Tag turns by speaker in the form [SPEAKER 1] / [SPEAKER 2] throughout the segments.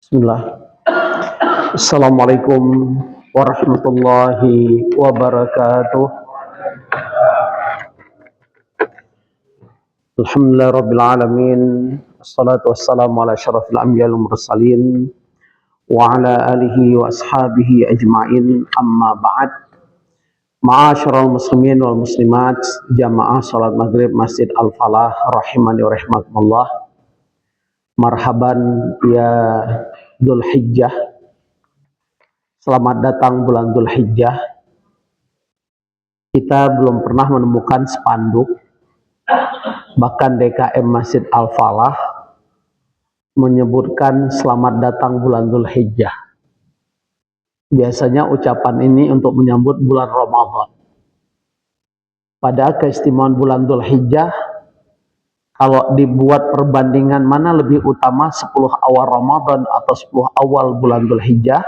[SPEAKER 1] Bismillah. Assalamualaikum warahmatullahi wabarakatuh. Alhamdulillah rabbil alamin. Assalatu wassalamu ala asyrafil anbiya'i wal mursalin wa ala alihi wa ashabihi ajma'in. Amma ba'd. Ma'asyiral muslimin wal muslimat, jamaah salat maghrib Masjid Al-Falah rahimani wa rahmatullah. Marhaban ya Dzulhijjah. Selamat datang bulan Dzulhijjah. Kita belum pernah menemukan spanduk, bahkan DKM Masjid Al-Falah menyebutkan selamat datang bulan Dzulhijjah. Biasanya ucapan ini untuk menyambut bulan Ramadan. Pada keistimewaan bulan Dzulhijjah, kalau dibuat perbandingan mana lebih utama 10 awal Ramadan atau 10 awal bulan Dzulhijjah,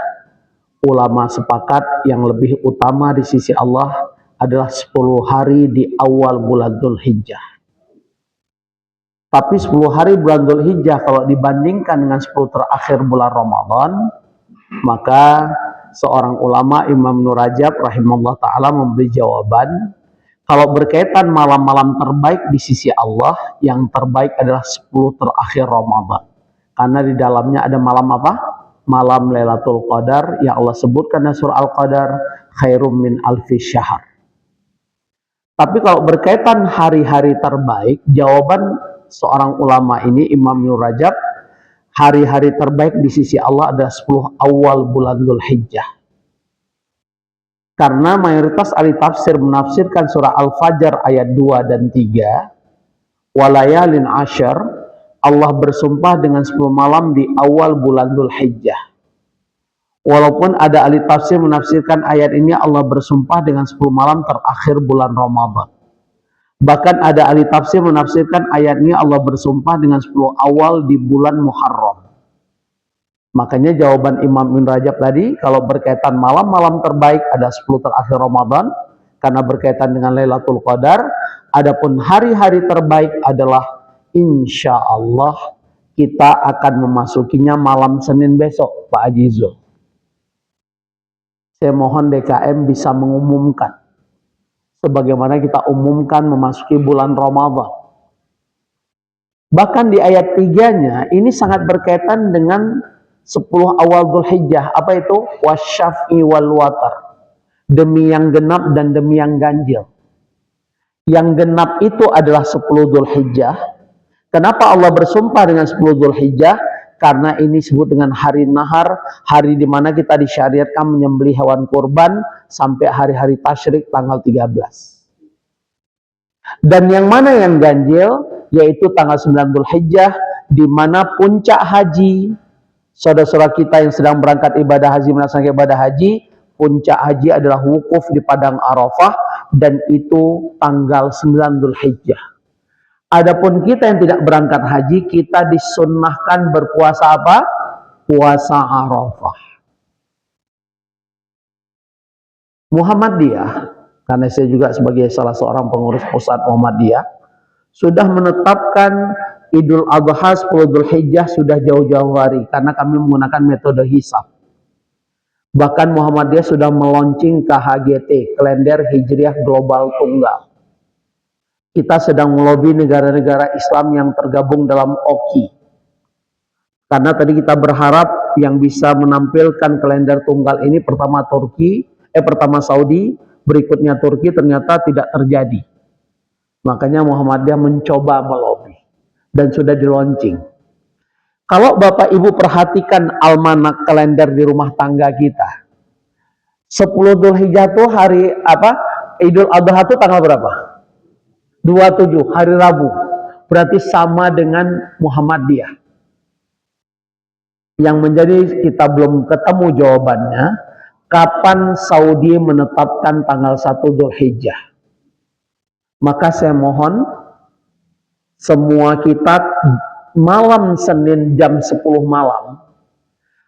[SPEAKER 1] ulama sepakat yang lebih utama di sisi Allah adalah 10 hari di awal bulan Dzulhijjah. Tapi 10 hari bulan Dzulhijjah kalau dibandingkan dengan 10 terakhir bulan Ramadan, maka seorang ulama Imam Ibnu Rajab rahimahullah ta'ala memberi jawaban, kalau berkaitan malam-malam terbaik di sisi Allah, yang terbaik adalah 10 terakhir Ramadan. Karena di dalamnya ada malam apa? Malam Lailatul Qadar yang Allah sebutkan dalam surah Al-Qadar, khairum min alfi syahr. Tapi kalau berkaitan hari-hari terbaik, jawaban seorang ulama ini, Imam Ibnu Rajab, hari-hari terbaik di sisi Allah adalah 10 awal bulan Dzulhijjah. Karena mayoritas ahli tafsir menafsirkan surah Al-Fajr ayat 2 dan 3, walayalin asyar, Allah bersumpah dengan 10 malam di awal bulan Dzulhijjah. Walaupun ada ahli tafsir menafsirkan ayat ini Allah bersumpah dengan 10 malam terakhir bulan Ramadan. Bahkan ada ahli tafsir menafsirkan ayat ini Allah bersumpah dengan 10 awal di bulan Muharram. Makanya jawaban Imam Ibnu Rajab tadi, kalau berkaitan malam-malam terbaik ada 10 terakhir Ramadan, karena berkaitan dengan Lailatul Qadar. Adapun hari-hari terbaik adalah insya Allah kita akan memasukinya malam Senin besok, Pak Haji Zul. Saya mohon DKM bisa mengumumkan, sebagaimana kita umumkan memasuki bulan Ramadan. Bahkan di ayat 3-nya, ini sangat berkaitan dengan 10 awal Dzulhijjah. Apa itu? Wasyaf'i wal watar. Demi yang genap dan demi yang ganjil. Yang genap itu adalah 10 Dzulhijjah. Kenapa Allah bersumpah dengan 10 Dzulhijjah? Karena ini disebut dengan hari nahar, hari di mana kita disyariatkan menyembelih hewan kurban sampai hari-hari tasyrik tanggal 13. Dan yang mana yang ganjil? Yaitu tanggal 9 Dzulhijjah, di mana puncak haji, saudara-saudara kita yang sedang berangkat ibadah haji, melaksanakan ibadah haji, puncak haji adalah wukuf di Padang Arafah, dan itu tanggal 9 Dzulhijjah. Adapun kita yang tidak berangkat haji, kita disunnahkan berpuasa apa? Puasa Arafah. Muhammadiyah, karena saya juga sebagai salah seorang pengurus pusat Muhammadiyah, sudah menetapkan Idul Adha 10 Dzulhijjah sudah jauh-jauh hari, karena kami menggunakan metode hisab. Bahkan Muhammadiyah sudah meluncing KHGT, Kalender Hijriah Global Tunggal. Kita sedang melobi negara-negara Islam yang tergabung dalam OKI. Karena tadi kita berharap yang bisa menampilkan kalender tunggal ini pertama Saudi, berikutnya Turki, ternyata tidak terjadi. Makanya Muhammadiyah mencoba melobi dan sudah di-launching. Kalau Bapak Ibu perhatikan almanak kalender di rumah tangga kita, 10 Dzulhijjah itu hari apa? Idul Adha itu tanggal berapa? 27, hari Rabu. Berarti sama dengan Muhammadiyah. Yang menjadi kita belum ketemu jawabannya, kapan Saudi menetapkan tanggal 1 Dzulhijjah? Maka saya mohon semua kita malam Senin jam 10 malam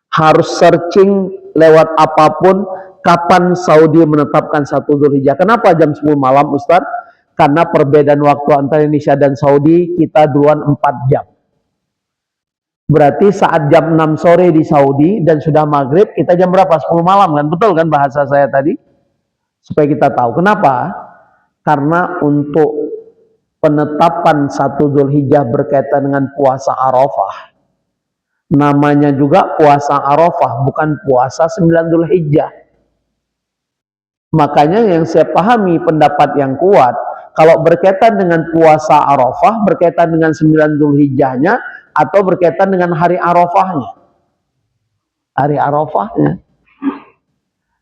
[SPEAKER 1] harus searching lewat apapun kapan Saudi menetapkan 1 Dzulhijjah. Kenapa jam 10 malam, Ustaz? Karena perbedaan waktu antara Indonesia dan Saudi, kita duluan 4 jam. Berarti saat jam 6 sore di Saudi dan sudah maghrib, kita jam berapa? 10 malam kan? Betul kan bahasa saya tadi? Supaya kita tahu. Kenapa? Karena untuk penetapan 1 Dzulhijjah berkaitan dengan puasa Arafah, namanya juga puasa Arafah, bukan puasa 9 Dzulhijjah. Makanya yang saya pahami pendapat yang kuat, kalau berkaitan dengan puasa Arafah, berkaitan dengan 9 Dzulhijjahnya, atau berkaitan dengan hari Arafahnya. Hari Arafahnya.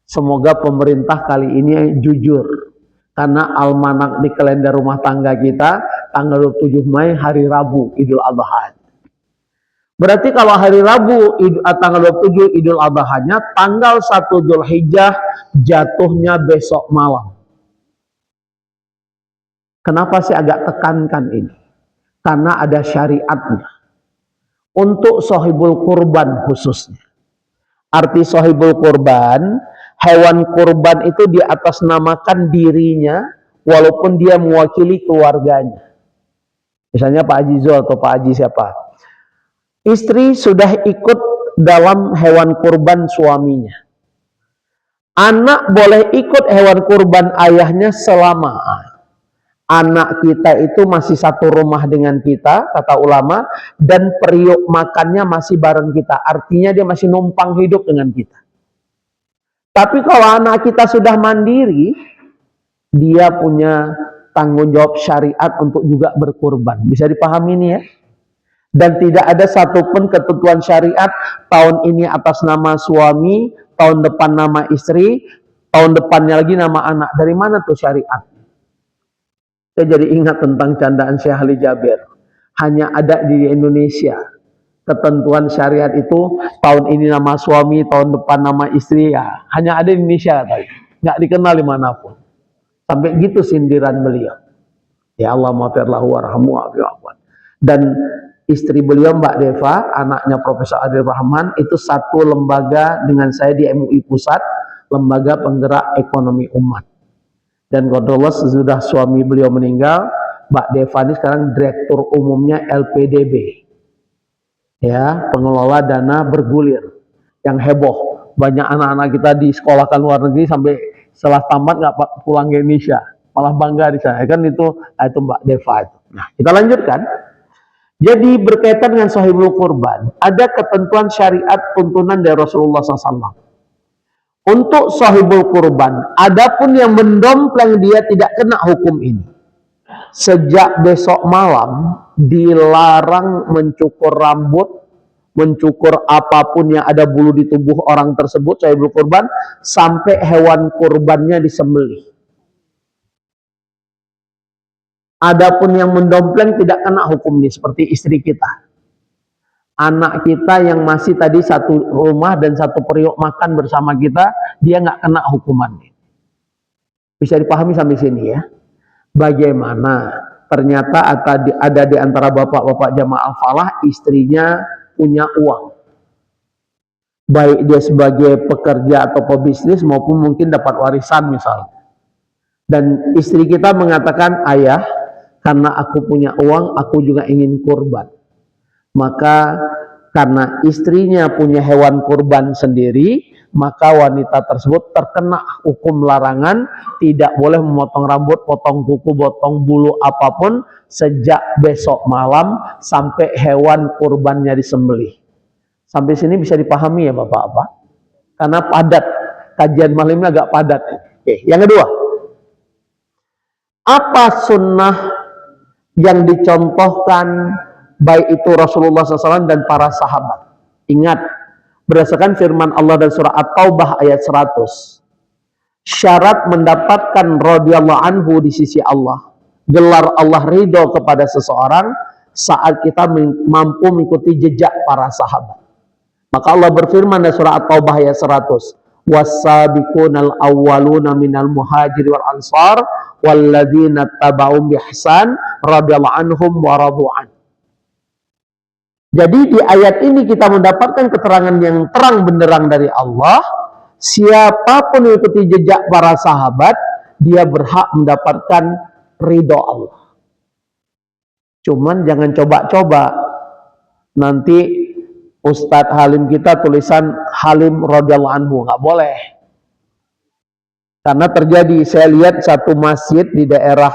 [SPEAKER 1] Semoga pemerintah kali ini jujur. Karena almanak di kalender rumah tangga kita, tanggal 27 Mei hari Rabu, Idul Adha. Berarti kalau hari Rabu, tanggal 27 Idul Adha-nya, tanggal 1 Dzulhijjah jatuhnya besok malam. Kenapa saya agak tekankan ini? Karena ada syariatnya. Untuk sahibul kurban khususnya. Arti sahibul kurban, hewan kurban itu diatasnamakan dirinya walaupun dia mewakili keluarganya. Misalnya Pak Haji Zul atau Pak Haji siapa. Istri sudah ikut dalam hewan kurban suaminya. Anak boleh ikut hewan kurban ayahnya selama anak kita itu masih satu rumah dengan kita, kata ulama, dan periuk makannya masih bareng kita. Artinya dia masih numpang hidup dengan kita. Tapi kalau anak kita sudah mandiri, dia punya tanggung jawab syariat untuk juga berkurban. Bisa dipahami ini ya? Dan tidak ada satupun ketentuan syariat, tahun ini atas nama suami, tahun depan nama istri, tahun depannya lagi nama anak. Dari mana tuh syariat? Saya jadi ingat tentang candaan Syekh Ali Jabir. Hanya ada di Indonesia. Ketentuan syariat itu tahun ini nama suami, tahun depan nama istri, ya hanya ada di Indonesia tadi. Nggak dikenal dimanapun. Sampai gitu sindiran beliau. Ya Allah maafirlahu warhamu wa'afi'afwan. Dan istri beliau Mbak Deva, anaknya Profesor Adil Rahman, itu satu lembaga dengan saya di MUI Pusat, lembaga penggerak ekonomi umat. Dan qadarullah sesudah suami beliau meninggal, Mbak Deva ini sekarang direktur umumnya LPDB. Ya, pengelola dana bergulir yang heboh. Banyak anak-anak kita di sekolah ke luar negeri sampai setelah tamat nggak pulang ke Indonesia, malah bangga di sana. Kan itu Mbak Deva itu. Nah, kita lanjutkan. Jadi berkaitan dengan sahibul kurban, ada ketentuan syariat tuntunan dari Rasulullah SAW. Untuk sahibul kurban, adapun yang mendompleng dia tidak kena hukum ini. Sejak besok malam dilarang mencukur rambut, mencukur apapun yang ada bulu di tubuh orang tersebut, sahibul kurban, sampai hewan kurbannya disembelih. Adapun yang mendompleng tidak kena hukum ini, seperti istri kita. Anak kita yang masih tadi satu rumah dan satu periuk makan bersama kita, dia nggak kena hukumannya. Bisa dipahami sampai sini ya. Bagaimana ternyata ada di antara bapak-bapak jamaah falah, istrinya punya uang. Baik dia sebagai pekerja atau pebisnis maupun mungkin dapat warisan misalnya. Dan istri kita mengatakan, ayah, karena aku punya uang, aku juga ingin kurban. Maka karena istrinya punya hewan kurban sendiri, maka wanita tersebut terkena hukum larangan, tidak boleh memotong rambut, potong kuku, potong bulu apapun sejak besok malam sampai hewan kurbannya disembelih. Sampai sini bisa dipahami ya Bapak-Bapak? Karena padat, kajian malam ini agak padat. Oke, yang kedua, apa sunnah yang dicontohkan baik itu Rasulullah SAW dan para sahabat? Ingat, berdasarkan firman Allah dan surah At-Taubah ayat 100, syarat mendapatkan radhiyallahu anhu di sisi Allah, gelar Allah ridho kepada seseorang saat kita mampu mengikuti jejak para sahabat. Maka Allah berfirman dalam surah At-Taubah ayat 100, was-sabiqunal awwaluna minal muhajiri wal ansar walladzina tabauhum biihsan radhiyallahu anhum wa radu'an. Jadi di ayat ini kita mendapatkan keterangan yang terang benderang dari Allah, siapapun mengikuti jejak para sahabat, dia berhak mendapatkan ridho Allah. Cuman jangan coba-coba nanti Ustadz Halim kita tulisan Halim radhiyallahu anhu, nggak boleh. Karena terjadi, saya lihat satu masjid di daerah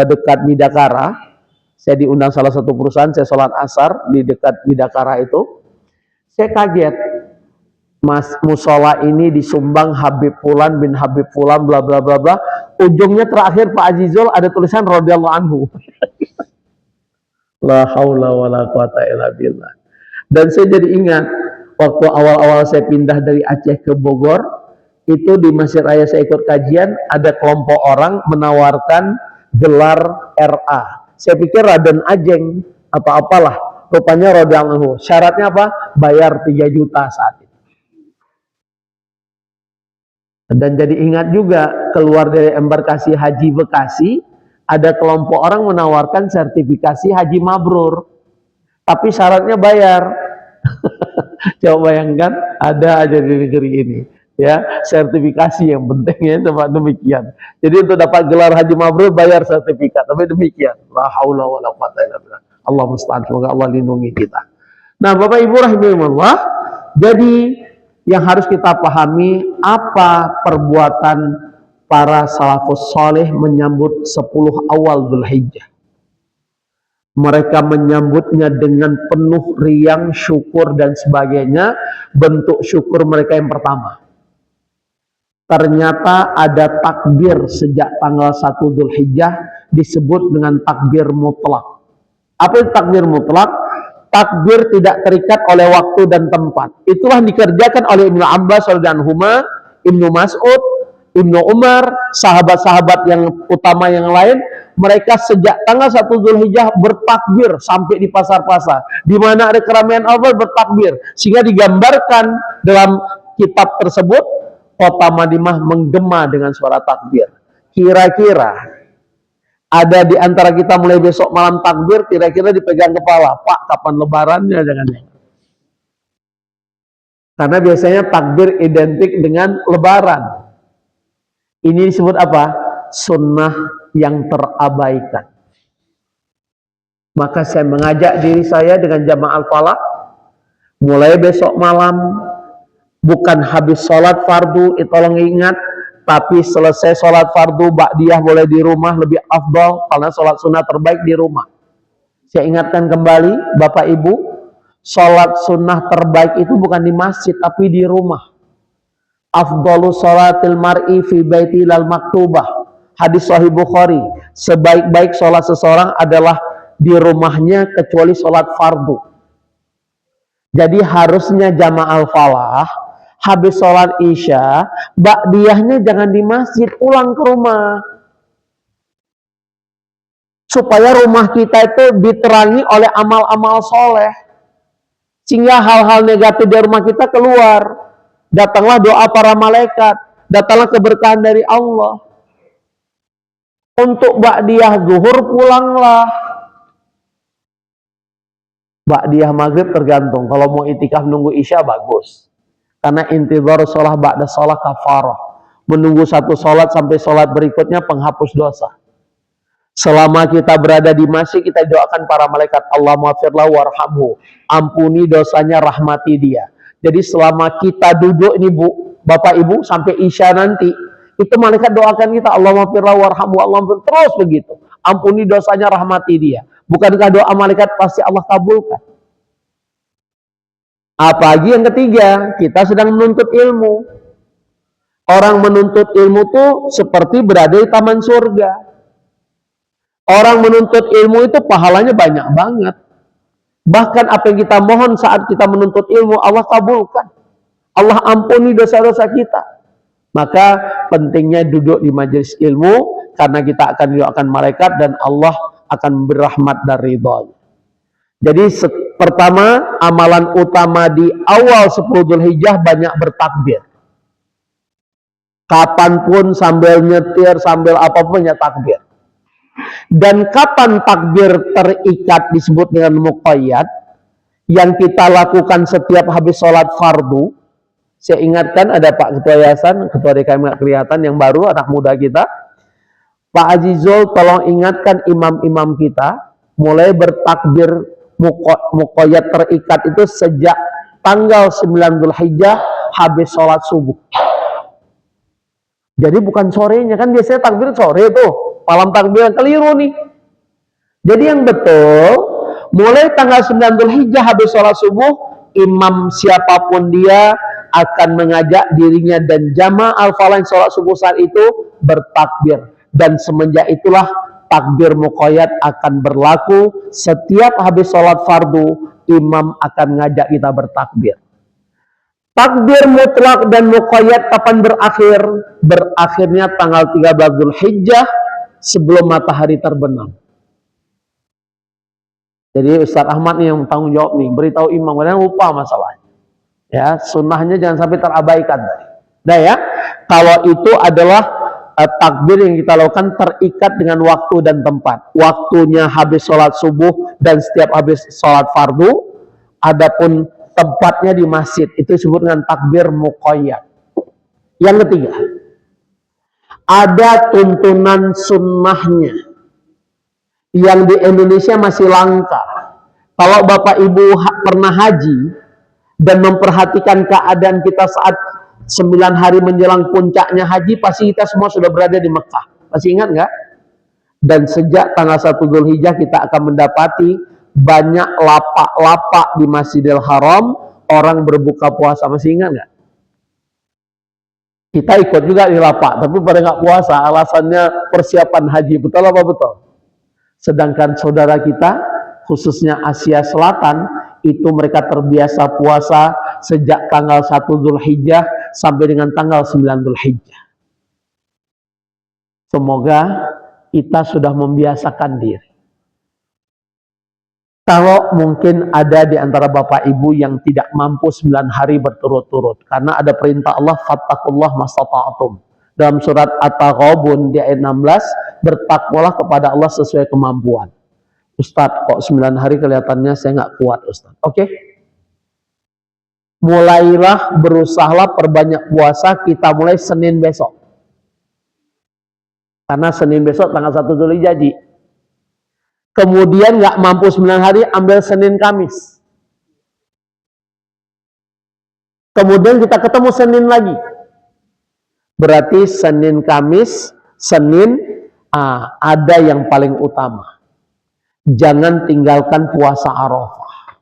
[SPEAKER 1] dekat Bidakara, saya diundang salah satu perusahaan, saya sholat asar di dekat Bidakara itu, saya kaget, Mas musola ini disumbang Habib Fulan bin Habib Fulan bla bla bla bla, ujungnya terakhir Pak Azizul ada tulisan radhiyallahu anhu. La haula wala quwata illa billah. Dan saya jadi ingat waktu awal-awal saya pindah dari Aceh ke Bogor, itu di Masjid Raya saya ikut kajian, ada kelompok orang menawarkan gelar RA. Saya pikir Raden Ajeng atau apalah, rupanya radhiyallahu anhu. Syaratnya apa? Bayar 3 juta saat itu. Dan jadi ingat juga, keluar dari embarkasi Haji Bekasi, ada kelompok orang menawarkan sertifikasi Haji Mabrur, tapi syaratnya bayar. Coba bayangkan, ada aja di negeri ini, ya, sertifikasi yang pentingnya cuma demikian. Jadi untuk dapat gelar Haji Mabrur bayar sertifikat, tapi demikian. La haula wala quwata illa billah. Allah musta'an, semoga Allah lindungi kita. Nah, Bapak Ibu rahimahullah, jadi yang harus kita pahami, apa perbuatan para salafus soleh menyambut 10 awal Dzulhijjah. Mereka menyambutnya dengan penuh riang, syukur dan sebagainya. Bentuk syukur mereka yang pertama, ternyata ada takbir sejak tanggal 1 Dzulhijjah disebut dengan takbir mutlak. Apa itu takbir mutlak? Takbir tidak terikat oleh waktu dan tempat. Itulah dikerjakan oleh Ibnu Abbas radhiyallahu anhu, Ibnu Mas'ud, Ibnu Umar, sahabat-sahabat yang utama yang lain. Mereka sejak tanggal 1 Dzulhijjah bertakbir sampai di pasar-pasar. Di mana ada keramaian awal bertakbir. Sehingga digambarkan dalam kitab tersebut, kota Madinah menggema dengan suara takbir. Kira-kira ada di antara kita mulai besok malam takbir, kira-kira dipegang kepala, Pak, kapan lebarannya? Jangan-jangan. Karena biasanya takbir identik dengan lebaran. Ini disebut apa? Sunnah yang terabaikan. Maka saya mengajak diri saya dengan jamaah Al-Falah, mulai besok malam, bukan habis sholat fardu, tolong ingat, tapi selesai sholat fardu, ba'diyah boleh di rumah, lebih afdal, karena sholat sunnah terbaik di rumah. Saya ingatkan kembali, Bapak Ibu, sholat sunnah terbaik itu bukan di masjid, tapi di rumah. Afdalu sholatil mar'i fi baiti lal maktubah. Hadis Sahih Bukhari, sebaik-baik sholat seseorang adalah di rumahnya kecuali sholat fardu. Jadi harusnya jamaah Al-Falah habis sholat isya, ba'diyahnya jangan di masjid, pulang ke rumah. Supaya rumah kita itu diterangi oleh amal-amal soleh. Sehingga hal-hal negatif di rumah kita keluar. Datanglah doa para malaikat, datanglah keberkahan dari Allah. Untuk ba'diyah zuhur pulanglah. Ba'diyah maghrib tergantung. Kalau mau itikaf nunggu isya bagus. Karena intidhar sholah ba'da sholah kafarah. Menunggu satu sholat sampai sholat berikutnya penghapus dosa. Selama kita berada di masjid, kita doakan para malaikat, Allah maghfirlahu warhamhu. Ampuni dosanya, rahmati dia. Jadi selama kita duduk ini Bu, Bapak Ibu, sampai isya nanti, itu malaikat doakan kita, Allah maghfirlahu warhamhu, Allah maghfir, terus begitu. Ampuni dosanya, rahmati dia. Bukankah doa malaikat pasti Allah kabulkan? Apalagi yang ketiga, kita sedang menuntut ilmu. Orang menuntut ilmu itu seperti berada di taman surga. Orang menuntut ilmu itu pahalanya banyak banget. Bahkan apa yang kita mohon saat kita menuntut ilmu, Allah kabulkan. Allah ampuni dosa-dosa kita. Maka pentingnya duduk di majelis ilmu, karena kita akan didoakan malaikat dan Allah akan berrahmat dan ridha. Jadi pertama, amalan utama di awal 10 Dzulhijjah banyak bertakbir. Kapanpun sambil nyetir, sambil apapun ya takbir. Dan kapan takbir terikat disebut dengan muqayyad, yang kita lakukan setiap habis sholat fardu. Saya ingatkan ada Pak Ketua Yayasan, Ketua DKM nggak kelihatan, yang baru, anak muda kita, Pak Azizul, tolong ingatkan imam-imam kita mulai bertakbir muqayyad terikat itu sejak tanggal 9 Dzulhijjah habis sholat subuh. Jadi bukan sorenya, kan biasanya takbir sore tuh, malam takbir, keliru nih. Jadi yang betul, mulai tanggal 9 Dzulhijjah habis sholat subuh, imam siapapun dia akan mengajak dirinya dan jamaah al-falah yang sholat subuh saat itu bertakbir. Dan semenjak itulah takbir muqayyad akan berlaku. Setiap habis sholat fardu, imam akan ngajak kita bertakbir. Takbir mutlak dan muqayyad kapan berakhir? Berakhirnya tanggal 13 Dzulhijjah sebelum matahari terbenam. Jadi Ustaz Ahmad nih yang tanggung jawab nih, beritahu imam, karena lupa masalahnya. Ya, sunnahnya jangan sampai terabaikan tadi. Nah ya, kalau itu adalah takbir yang kita lakukan terikat dengan waktu dan tempat. Waktunya habis sholat subuh dan setiap habis sholat fardu. Adapun tempatnya di masjid, itu disebut dengan takbir muqayyad. Yang ketiga, ada tuntunan sunnahnya yang di Indonesia masih langka. Kalau Bapak Ibu pernah haji dan memperhatikan keadaan kita saat 9 hari menjelang puncaknya haji, pasti kita semua sudah berada di Mekah. Masih ingat nggak? Dan sejak tanggal 1 Dzulhijjah kita akan mendapati banyak lapak-lapak di Masjidil Haram, orang berbuka puasa. Masih ingat nggak? Kita ikut juga di lapak, tapi pada nggak puasa, alasannya persiapan haji. Betul apa betul? Sedangkan saudara kita, khususnya Asia Selatan, itu mereka terbiasa puasa sejak tanggal 1 Dzulhijjah sampai dengan tanggal 9 Dzulhijjah. Semoga kita sudah membiasakan diri. Kalau mungkin ada di antara Bapak Ibu yang tidak mampu 9 hari berturut-turut, karena ada perintah Allah, fattakullah mastata'atum. Dalam surat At-Taghabun di ayat 16, bertakwalah kepada Allah sesuai kemampuan. Ustadz, kok 9 hari kelihatannya saya nggak kuat, Ustadz. Oke. Mulailah, berusahalah perbanyak puasa, kita mulai Senin besok. Karena Senin besok tanggal 1 Dzulhijjah. Kemudian nggak mampu 9 hari, ambil Senin Kamis. Kemudian kita ketemu Senin lagi. Berarti Senin Kamis, Senin ada yang paling utama. Jangan tinggalkan puasa Arafah.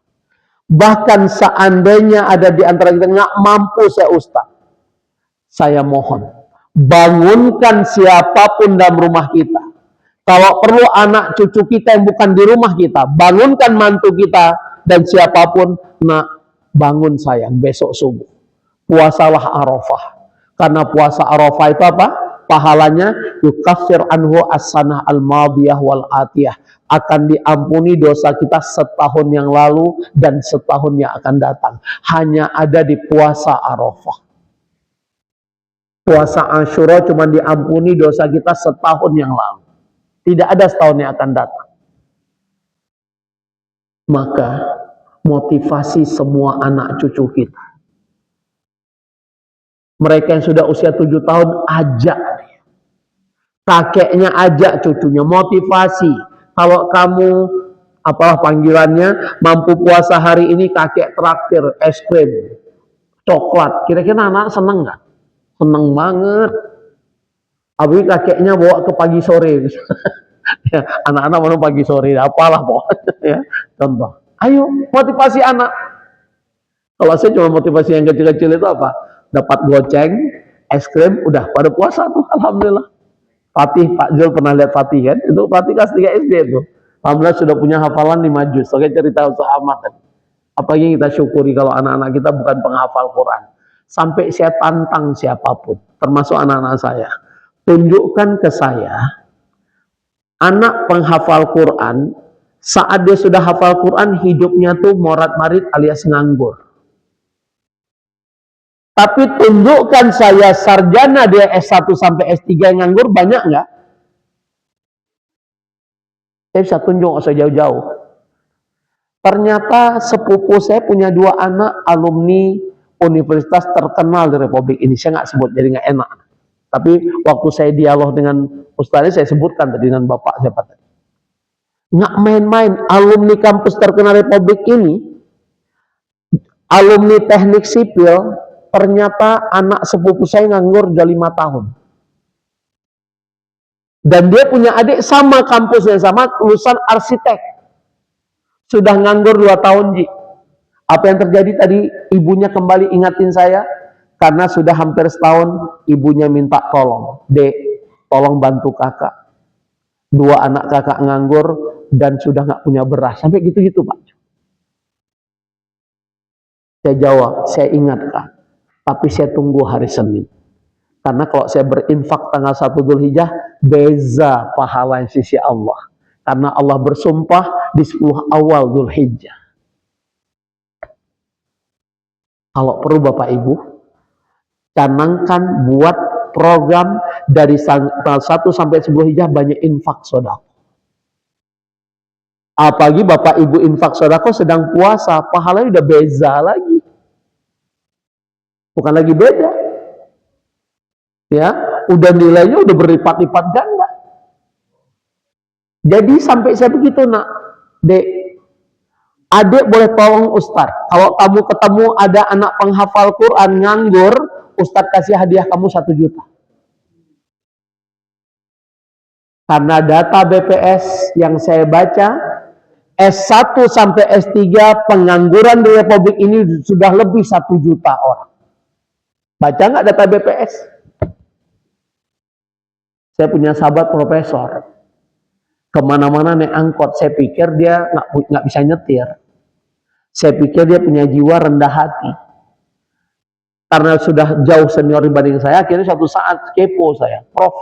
[SPEAKER 1] Bahkan seandainya ada di antara kita nggak mampu, saya Ustaz, saya mohon, bangunkan siapapun dalam rumah kita. Kalau perlu anak cucu kita yang bukan di rumah kita, bangunkan mantu kita dan siapapun, nak, bangun sayang, besok subuh. Puasalah Arafah. Karena puasa Arafah itu apa? Pahalanya yukaffir anhu as-sanah al-madiyah wal atiyah. Akan diampuni dosa kita setahun yang lalu dan setahun yang akan datang. Hanya ada di puasa Arafah. Puasa Asyura cuma diampuni dosa kita setahun yang lalu. Tidak ada setahun yang akan datang. Maka motivasi semua anak cucu kita. Mereka yang sudah usia 7 tahun, ajak. Kakeknya ajak cucunya, motivasi. Kalau kamu, apalah panggilannya, mampu puasa hari ini, kakek traktir es krim, coklat. Kira-kira anak seneng nggak? Seneng banget. Tapi kakeknya bawa ke pagi sore. Ya, anak-anak mau pagi sore, apalah pokoknya. Ya, contoh. Ayo, motivasi anak. Kalau saya cuma motivasi yang kecil-kecil itu apa? Dapat goceng, es krim, udah pada puasa tuh, alhamdulillah. Fatih, Pak Jul pernah lihat Fatih kan? Itu Fatih kelas 3 SD tuh. Alhamdulillah sudah punya hafalan 5 juz. Oke, cerita Ustaz Ahmad tadi. Apalagi kita syukuri kalau anak-anak kita bukan penghafal Quran. Sampai saya tantang siapapun, termasuk anak-anak saya. Tunjukkan ke saya, anak penghafal Quran, saat dia sudah hafal Quran, hidupnya tuh morat-marit alias nganggur. Tapi tunjukkan saya sarjana dia S1 sampai S3 yang nganggur, banyak nggak? Saya bisa tunjuk sejauh-jauh. Ternyata sepupu saya punya 2 anak alumni universitas terkenal di Republik ini. Saya nggak sebut, jadi nggak enak. Tapi waktu saya dialog dengan Ustaznya, saya sebutkan tadi dengan Bapak siapa tadi. Nggak main-main. Alumni kampus terkenal Republik ini, alumni teknik sipil, ternyata anak sepupu saya nganggur udah 5 tahun. Dan dia punya adik sama kampusnya, sama lulusan arsitek. Sudah nganggur 2 tahun, Ji. Apa yang terjadi tadi? Ibunya kembali ingatin saya, karena sudah hampir setahun, ibunya minta tolong. Dek, tolong bantu kakak. 2 anak kakak nganggur, dan sudah nggak punya beras. Sampai gitu-gitu, Pak. Saya jawab, saya ingat, Kak. Tapi saya tunggu hari Senin. Karena kalau saya berinfak tanggal 1 Dzulhijjah, beza pahala yang sisi Allah. Karena Allah bersumpah di 10 awal Dzulhijjah. Kalau perlu Bapak Ibu, canangkan buat program dari tanggal 1 sampai 10 Hijjah banyak infak sodako. Apalagi Bapak Ibu infak sodako sedang puasa, pahalanya udah beza lagi. Bukan lagi beda. Ya, udah nilainya udah berlipat-lipat ganda. Jadi sampai saya begitu, nak, dek, adik boleh tolong Ustadz. Kalau kamu ketemu ada anak penghafal Quran nganggur, Ustadz kasih hadiah kamu 1 juta. Karena data BPS yang saya baca, S1 sampai S3 pengangguran di Republik ini sudah lebih 1 juta orang. Baca nggak data BPS? Saya punya sahabat profesor, kemana-mana naik angkot. Saya pikir dia nggak bisa nyetir. Saya pikir dia punya jiwa rendah hati. Karena sudah jauh senior dibanding saya, akhirnya suatu saat kepo saya, Prof,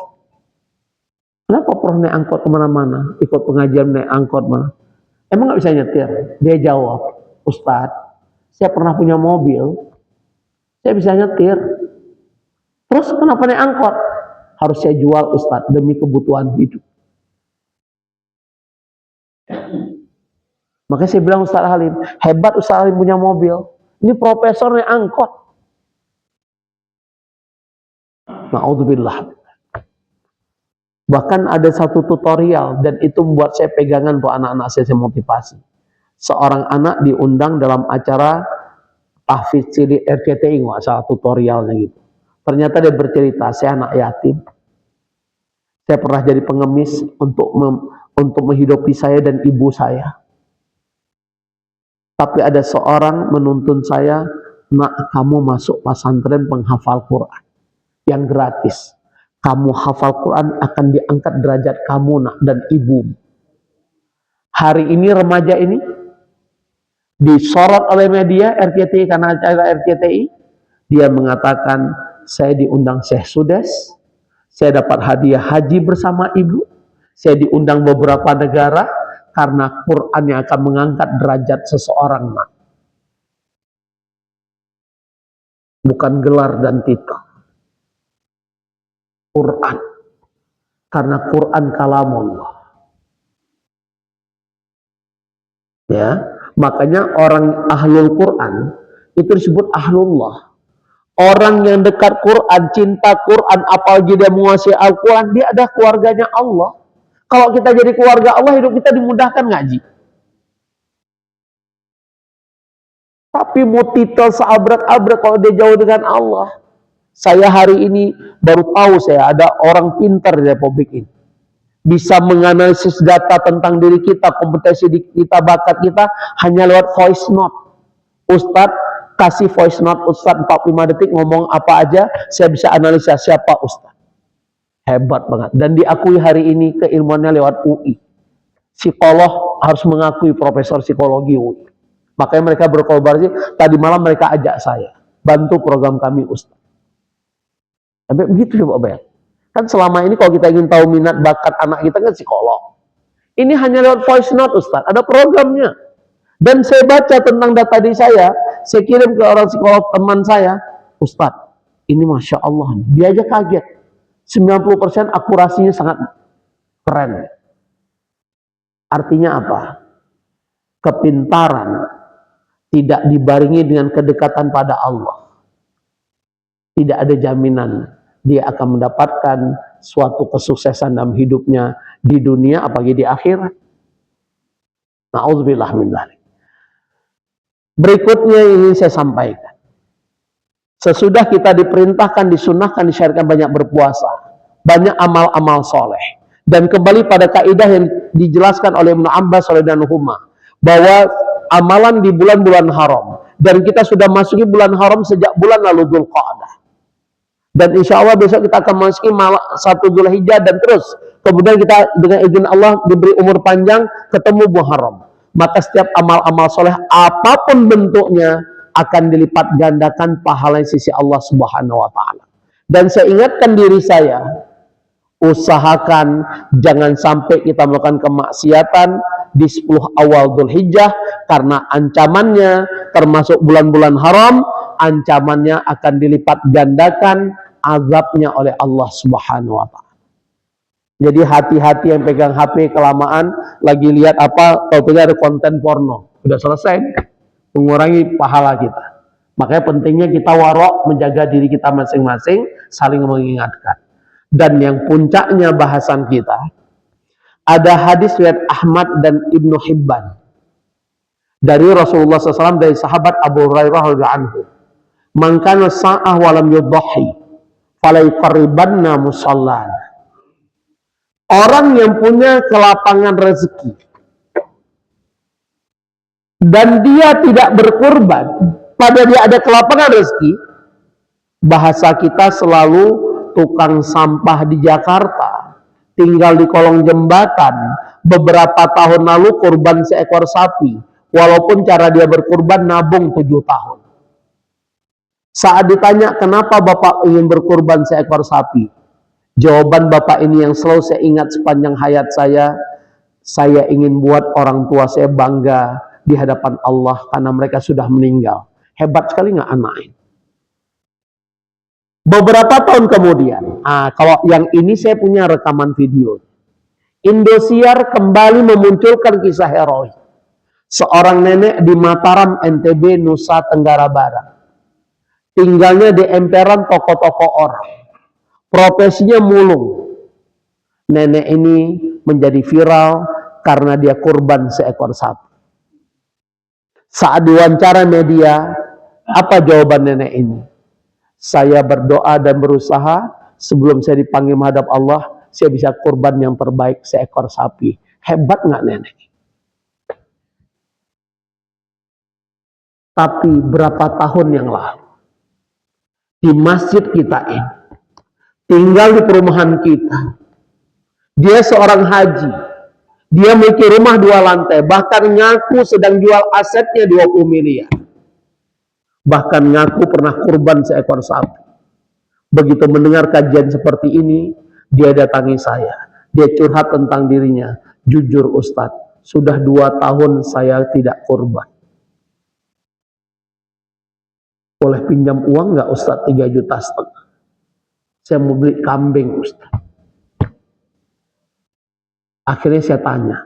[SPEAKER 1] kenapa Prof naik angkot kemana-mana, ikut pengajian naik angkot mana? Emang nggak bisa nyetir? Dia jawab, Ustadz, saya pernah punya mobil, saya bisa nyetir. Terus kenapa naik angkot? Harus saya jual, Ustadz, demi kebutuhan hidup. Makanya saya bilang Ustadz Halim, hebat Ustadz Halim punya mobil. Ini profesor naik angkot. Na'udzubillah. Bahkan ada satu tutorial, dan itu membuat saya pegangan untuk anak-anak saya motivasi. Seorang anak diundang dalam acara tahfidz cilik RCTI, nggak salah tutorialnya gitu. Ternyata dia bercerita, saya anak yatim. Saya pernah jadi pengemis untuk menghidupi saya dan ibu saya. Tapi ada seorang menuntun saya, nak, kamu masuk pesantren penghafal Quran yang gratis. Kamu hafal Quran akan diangkat derajat kamu, nak, dan ibu. Hari ini remaja ini disorot oleh media RCTI, karena acara RCTI, dia mengatakan, saya diundang Syekh Sudes, saya dapat hadiah haji bersama ibu, saya diundang beberapa negara, karena Quran yang akan mengangkat derajat seseorang, nak. Bukan gelar dan titel. Quran. Karena Quran kalamullah. Ya, makanya orang ahlul Quran itu disebut ahlullah. Orang yang dekat Quran, cinta Quran, apalagi dia menguasai Al-Quran, dia adalah keluarganya Allah. Kalau kita jadi keluarga Allah, hidup kita dimudahkan, ngaji. Tapi mau titel seabrek-abrek kalau dia jauh dengan Allah. Saya hari ini baru tahu saya ada orang pintar di Republik ini. Bisa menganalisis data tentang diri kita, kompetensi kita, bakat kita, hanya lewat voice note. Ustadz, kasih voice note Ustadz 45 detik ngomong apa aja, saya bisa analisa siapa Ustadz. Hebat banget. Dan diakui hari ini keilmuannya lewat UI. Psikolog harus mengakui profesor psikologi UI. Makanya mereka berkolaborasi. Tadi malam mereka ajak saya, bantu program kami Ustadz. Sampai begitu coba bayang. Kan selama ini kalau kita ingin tahu minat bakat anak kita kan psikolog. Ini hanya lewat voice note Ustadz, ada programnya. Dan saya baca tentang data di saya kirim ke orang psikolog teman saya, Ustadz, ini Masya Allah, dia aja kaget. 90% akurasinya sangat keren. Artinya apa? Kepintaran tidak dibarengi dengan kedekatan pada Allah. Tidak ada jaminan dia akan mendapatkan suatu kesuksesan dalam hidupnya di dunia apalagi di akhirat. Na'udzubillah min dzalik. Berikutnya ingin saya sampaikan. Sesudah kita diperintahkan, disunahkan, disyariatkan banyak berpuasa, banyak amal-amal soleh, dan kembali pada kaidah yang dijelaskan oleh Ibnu Abbas radhiyallahu anhu bahwa amalan di bulan-bulan haram, dan kita sudah masuki bulan haram sejak bulan lalu Dzulqa'dah, dan insya Allah besok kita akan masuki 1 Dzulhijjah dan terus kemudian kita dengan izin Allah diberi umur panjang ketemu Muharram. Maka setiap amal-amal soleh apapun bentuknya akan dilipat gandakan pahala di sisi Allah Subhanahu wa taala. Dan saya ingatkan diri saya, usahakan jangan sampai kita melakukan kemaksiatan di 10 awal Dzulhijjah, karena ancamannya termasuk bulan-bulan haram, ancamannya akan dilipat gandakan azabnya oleh Allah Subhanahu wa taala. Jadi hati-hati yang pegang HP kelamaan, lagi lihat apa, tahu-tahu ada konten porno. Sudah selesai, mengurangi pahala kita. Makanya pentingnya kita warok, menjaga diri kita masing-masing, saling mengingatkan. Dan yang puncaknya bahasan kita, ada hadis riwayat Ahmad dan Ibnu Hibban dari Rasulullah SAW, dari sahabat Abu Hurairah radhiyallahu anhu, "Man kana sa'ah wa lam yudhi, fala yuqarribanna musallana." Orang yang punya kelapangan rezeki dan dia tidak berkurban, pada dia ada kelapangan rezeki, bahasa kita selalu tukang sampah di Jakarta, tinggal di kolong jembatan, beberapa tahun lalu kurban seekor sapi, walaupun cara dia berkurban nabung 7 tahun. Saat ditanya kenapa Bapak ingin berkurban seekor sapi, jawaban Bapak ini yang selalu saya ingat sepanjang hayat saya ingin buat orang tua saya bangga di hadapan Allah karena mereka sudah meninggal. Hebat sekali nggak anak ini? Beberapa tahun kemudian, kalau yang ini saya punya rekaman video. Indosiar kembali memunculkan kisah heroik. Seorang nenek di Mataram, NTB, Nusa Tenggara Barat. Tinggalnya di emperan toko-toko orang. Profesinya mulung. Nenek ini menjadi viral karena dia kurban seekor sapi. Saat diwawancara media, apa jawaban nenek ini? Saya berdoa dan berusaha sebelum saya dipanggil menghadap Allah, saya bisa kurban yang terbaik seekor sapi. Hebat nggak nenek? Tapi berapa tahun yang lalu, di masjid kita ini, tinggal di perumahan kita, dia seorang haji, dia memiliki rumah 2 lantai, bahkan ngaku sedang jual asetnya 20 miliar. Bahkan ngaku pernah kurban seekor sapi. Begitu mendengar kajian seperti ini, dia datangi saya. Dia curhat tentang dirinya. Jujur Ustadz, sudah 2 tahun saya tidak kurban. Boleh pinjam uang nggak Ustadz? 3,5 juta. Saya mau beli kambing Ustadz. Akhirnya saya tanya,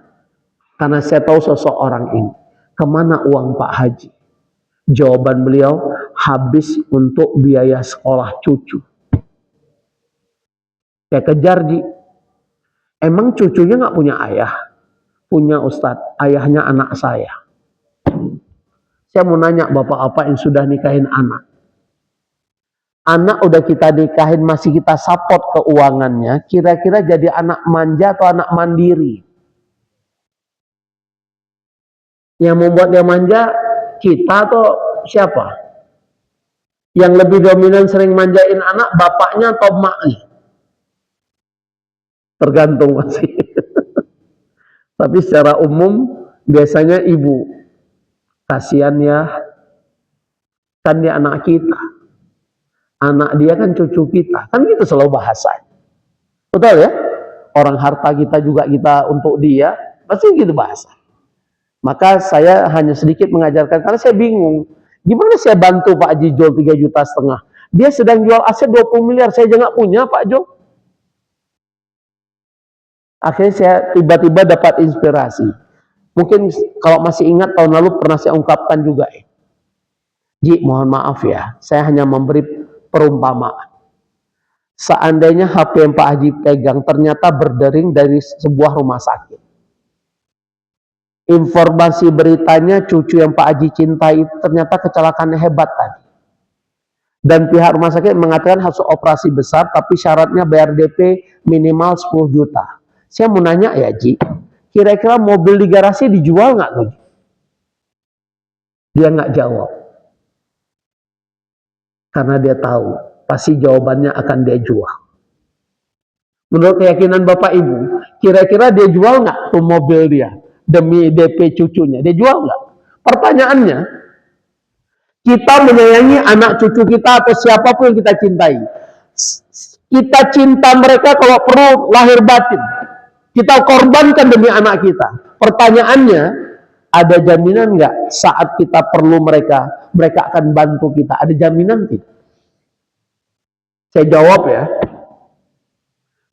[SPEAKER 1] karena saya tahu sosok orang ini, kemana uang Pak Haji? Jawaban beliau, habis untuk biaya sekolah cucu. Saya kejar, Ji. Emang cucunya nggak punya ayah? Punya Ustadz, ayahnya anak saya. Saya mau nanya bapak-bapak yang sudah nikahin anak. Anak udah kita nikahin, masih kita support keuangannya, kira-kira jadi anak manja atau anak mandiri? Yang membuat dia manja, kita atau siapa? Yang lebih dominan sering manjain anak, bapaknya atau emaknya? Tergantung masih. Tapi secara umum, biasanya ibu. Kasihan ya, kan dia anak kita. Anak dia kan cucu kita. Kan gitu selalu bahasa. Betul ya? Orang harta kita juga kita untuk dia. Pasti gitu bahasa. Maka saya hanya sedikit mengajarkan. Karena saya bingung. Gimana saya bantu Pak Haji jual 3,5 juta? Dia sedang jual aset 20 miliar. Saya juga nggak punya Pak Jo. Akhirnya saya tiba-tiba dapat inspirasi. Mungkin kalau masih ingat tahun lalu pernah saya ungkapkan juga. Ji, mohon maaf ya. Saya hanya memberi perumpamaan. Seandainya HP yang Pak Haji pegang ternyata berdering dari sebuah rumah sakit. Informasi beritanya cucu yang Pak Haji cintai itu ternyata kecelakaannya hebat tadi. Dan pihak rumah sakit mengatakan harus operasi besar, tapi syaratnya bayar DP minimal 10 juta. Saya mau nanya ya Ji, kira-kira mobil di garasi dijual nggak tuh? Dia nggak jawab. Karena dia tahu, pasti jawabannya akan dia jual. Menurut keyakinan Bapak Ibu, kira-kira dia jual nggak tuh mobil dia? Demi DP cucunya, dia jual nggak? Pertanyaannya, kita menyayangi anak cucu kita atau siapapun yang kita cintai. Kita cinta mereka kalau perlu lahir batin. Kita korbankan demi anak kita. Pertanyaannya, ada jaminan nggak saat kita perlu mereka, mereka akan bantu kita? Ada jaminan tidak? Saya jawab ya.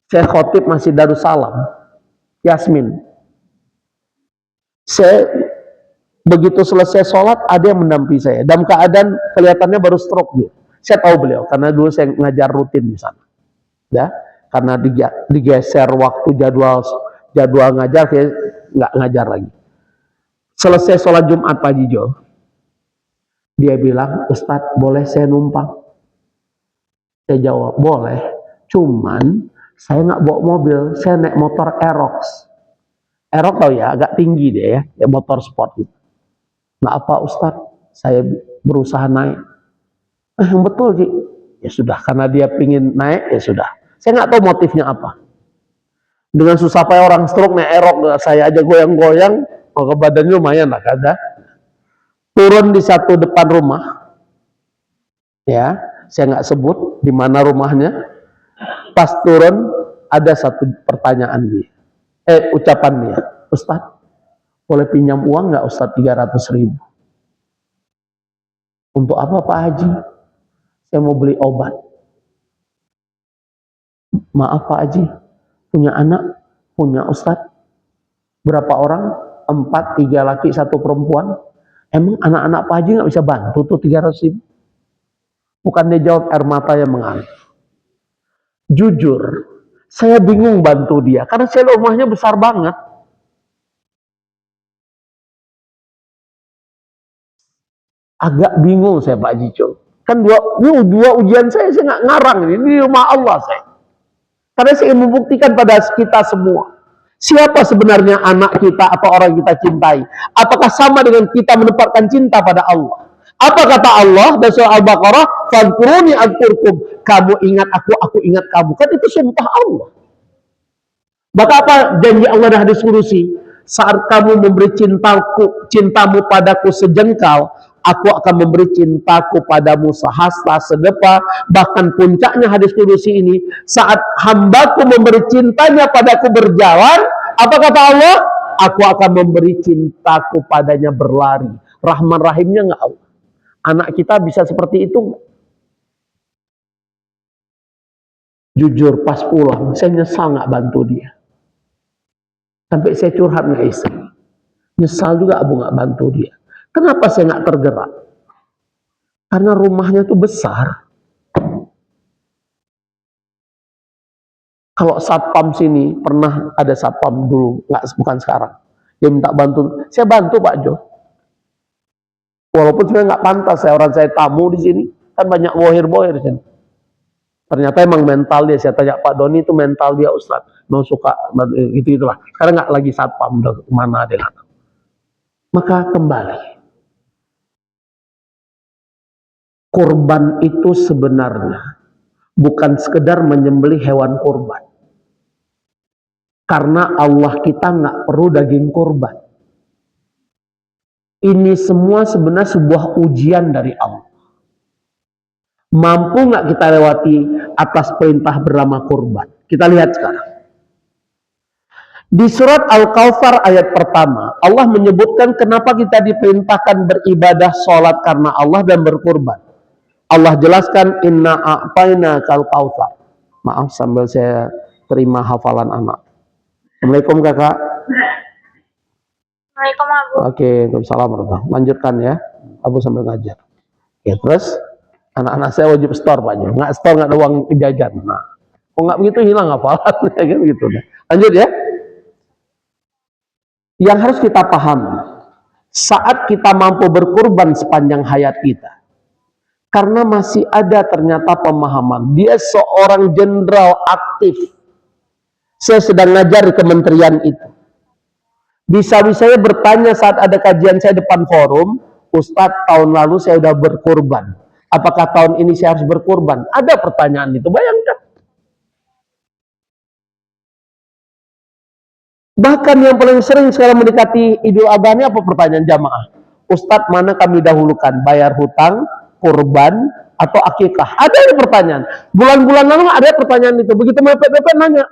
[SPEAKER 1] Saya khotib masih Darussalam, Yasmin. Saya begitu selesai sholat, ada yang mendampingi saya. Dalam keadaan kelihatannya baru stroke dia. Saya tahu beliau, karena dulu saya ngajar rutin di sana. Ya, karena digeser waktu jadwal ngajar, saya nggak ngajar lagi. Selesai sholat Jumat Pak Jijo, dia bilang, Ustadz boleh saya numpang? Saya jawab, boleh. Cuman saya nggak bawa mobil, saya naik motor Aerox. Aerox tau ya, agak tinggi dia ya motor sport gitu. Nggak apa Ustadz, saya berusaha naik. Yang betul Ji. Ya sudah, karena dia pingin naik, ya sudah. Saya nggak tahu motifnya apa. Dengan susah payah orang stroke naik Aerox, saya aja goyang-goyang, maka badannya lumayan lah kada. Turun di satu depan rumah, ya, saya nggak sebut di mana rumahnya. Pas turun ada satu pertanyaan dia, ucapan dia, Ustadz, boleh pinjam uang nggak Ustadz 300.000? Untuk apa Pak Haji? Saya mau beli obat. Maaf Pak Haji, punya anak, punya Ustadz. Berapa orang? 4, 3 laki, 1 perempuan. Emang anak-anak Pak Haji nggak bisa bantu tuh 300.000? Bukan dia jawab, air mata yang mengalir. Jujur, saya bingung bantu dia, karena saya rumahnya besar banget. Agak bingung saya Pak Jico. Kan dua ujian saya nggak ngarang ini rumah Allah saya. Karena saya membuktikan pada kita semua, siapa sebenarnya anak kita atau orang kita cintai? Apakah sama dengan kita menempatkan cinta pada Allah? Apa kata Allah dan surah Al-Baqarah? Fadkuruni adkurkum. Kamu ingat aku ingat kamu. Kan itu sumpah Allah. Maka apa janji Allah dan hadis kudusi? Saat kamu memberi cintamu padaku sejengkal, aku akan memberi cintaku padamu sehasta, sedepa. Bahkan puncaknya hadis kudusi ini, saat hambaku memberi cintanya padaku berjalan, apa kata Allah? Aku akan memberi cintaku padanya berlari. Rahman Rahimnya nggak Allah? Anak kita bisa seperti itu? Jujur pas pulang, saya nyesal nggak bantu dia. Sampai saya curhat ke istri. Nyesal juga Abu nggak bantu dia. Kenapa saya nggak tergerak? Karena rumahnya tuh besar. Kalau satpam sini, pernah ada satpam dulu, bukan sekarang. Dia minta bantu, saya bantu Pak Jo. Walaupun sebenarnya nggak pantas, saya tamu di sini, kan banyak bohir-bohir di sini. Ternyata emang mental dia. Saya tanya Pak Doni, itu mental dia Ustadz. Mau suka gitu-gitulah. Sekarang nggak lagi satpam, udah kemana dia nggak tahu. Maka kembali, kurban itu sebenarnya bukan sekedar menyembelih hewan kurban. Karena Allah kita nggak perlu daging kurban. Ini semua sebenarnya sebuah ujian dari Allah. Mampu nggak kita lewati atas perintah bernama kurban? Kita lihat sekarang. Di surat Al-Kautsar ayat pertama, Allah menyebutkan kenapa kita diperintahkan beribadah sholat karena Allah dan berkurban. Allah jelaskan, inna a'tayna kal kautsar. Maaf sambil saya terima hafalan anak. Assalamualaikum kakak.
[SPEAKER 2] Assalamualaikum Abu.
[SPEAKER 1] Oke, waalaikumsalam. Lanjutkan ya, Abu sambil ngajar. Ya, terus anak-anak saya wajib store Pak Jo. Nggak store nggak ada uang jajan. Nah, kok nggak begitu hilang hafalan ya kan gitu. Lanjut ya. Yang harus kita pahami, saat kita mampu berkorban sepanjang hayat kita, karena masih ada ternyata pemahaman, dia seorang jenderal aktif. Saya sedang ngajar di kementerian itu. Bisa-bisanya bertanya saat ada kajian saya depan forum, Ustadz, tahun lalu saya sudah berkorban. Apakah tahun ini saya harus berkorban? Ada pertanyaan itu, bayangkan. Bahkan yang paling sering sekarang mendekati Idul Adha ini apa pertanyaan jamaah? Ustadz, mana kami dahulukan? Bayar hutang, kurban, atau akikah? Ada yang pertanyaan. Bulan-bulan lalu ada pertanyaan itu. Begitu mepet-mepet nanya.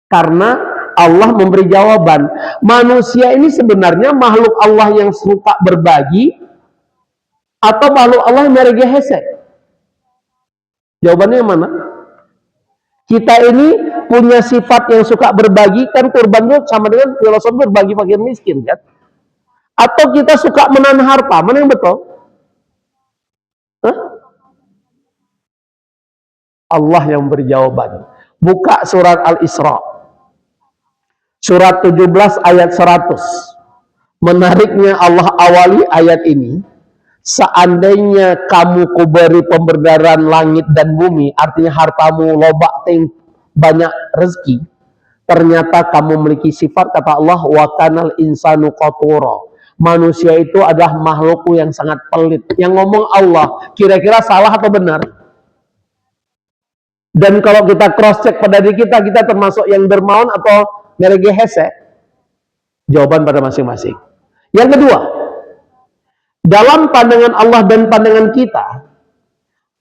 [SPEAKER 1] Karena Allah memberi jawaban. Manusia ini sebenarnya makhluk Allah yang suka berbagi, atau makhluk Allah yang merege hese? Jawabannya yang mana? Kita ini punya sifat yang suka berbagi, kan kurban itu sama dengan filosofi berbagi fakir miskin, kan? Atau kita suka menahan harta, mana yang betul? Hah? Allah yang beri jawaban. Buka surat Al-Isra, surat 17 ayat 100. Menariknya Allah awali ayat ini, seandainya kamu kuberi pemberdaran langit dan bumi, artinya hartamu lobak banyak rezeki, ternyata kamu memiliki sifat, kata Allah, wa kanal insanu qatura. Manusia itu adalah makhlukku yang sangat pelit. Yang ngomong Allah, kira-kira salah atau benar? Dan kalau kita cross check pada diri kita, kita termasuk yang dermawan atau merege hese? Jawaban pada masing-masing. Yang kedua, dalam pandangan Allah dan pandangan kita,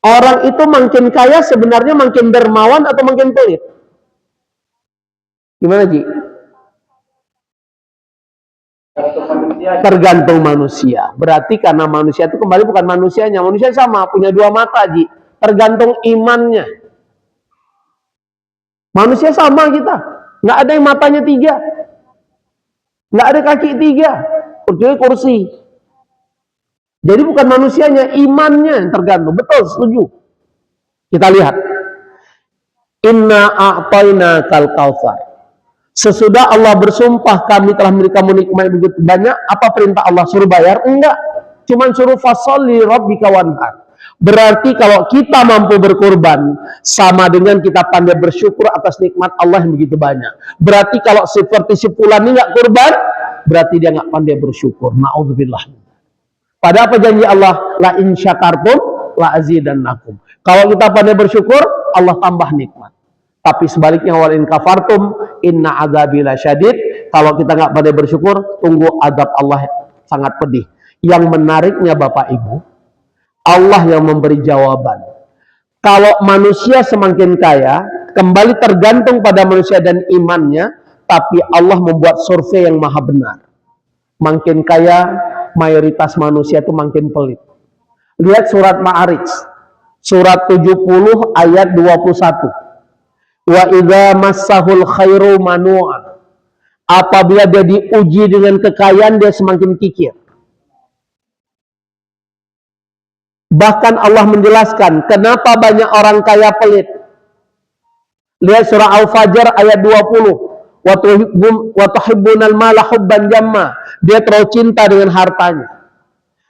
[SPEAKER 1] orang itu makin kaya sebenarnya makin dermawan atau makin pelit? Gimana, Ji? Tergantung manusia. Berarti karena manusia itu kembali bukan manusianya. Manusia sama, punya dua mata, Ji. Tergantung imannya. Manusia sama kita. Nggak ada yang matanya tiga. Nggak ada kaki tiga. Kecuali kursi. Jadi bukan manusianya, imannya yang tergantung. Betul, setuju. Kita lihat. Inna a'tayna kal kautsar. Sesudah Allah bersumpah, kami telah memberi kamu nikmat begitu banyak, apa perintah Allah? Suruh bayar? Enggak. Cuman suruh fasholli rabbika wanhar. Berarti kalau kita mampu berkorban, sama dengan kita pandai bersyukur atas nikmat Allah yang begitu banyak. Berarti kalau seperti si fulan ini nggak korban, berarti dia nggak pandai bersyukur. Na'udzubillah. Pada apa janji Allah? La in syakartum la azidannakum. Kalau kita pandai bersyukur, Allah tambah nikmat. Tapi sebaliknya, wal in kafartum inna adzabi lasyadid. Kalau kita nggak pandai bersyukur, tunggu azab Allah sangat pedih. Yang menariknya Bapak Ibu, Allah yang memberi jawaban. Kalau manusia semakin kaya, kembali tergantung pada manusia dan imannya, tapi Allah membuat survei yang maha benar. Makin kaya, mayoritas manusia itu makin pelit. Lihat surat Ma'arij, surat 70 ayat 21. Wa idza massahul khairu manu'an. Apabila dia diuji dengan kekayaan, dia semakin kikir. Bahkan Allah menjelaskan kenapa banyak orang kaya pelit. Lihat surah Al-Fajr ayat 20. Wa tuhibbunal mala hubban jamma. Dia terlalu cinta dengan hartanya.